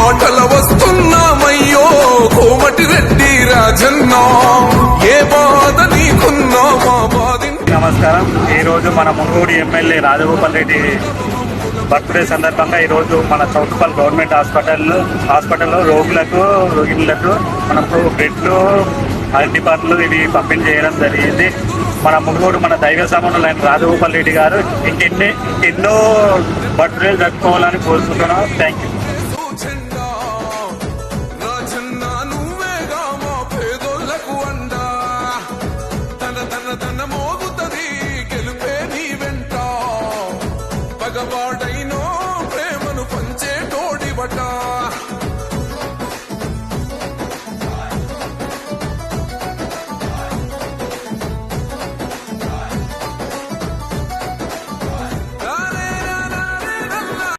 మాటల వస్తున్నామయ్యో కోమటి రెడ్డి రాజన్న ఏ బాధ నీకున్నా మా బాధ. నమస్కారం. ఈరోజు మన మునుగోడు ఎమ్మెల్యే రాజగోపాల్ రెడ్డి బర్త్డే సందర్భంగా ఈరోజు మన చౌటుపల్లి గవర్నమెంట్ హాస్పిటల్లో రోగులకు రోగిళ్లకు మనకు బ్రెడ్లు అరటి పండ్లు ఇవి పంపిణీ చేయడం జరిగింది. మన మునుగోడు మన దైవ సమానులైన రాజగోపాల్ రెడ్డి గారు ఇంకెన్నో బర్త్డేలు జరుపుకోవాలని కోరుకుంటున్నాం. Thank you.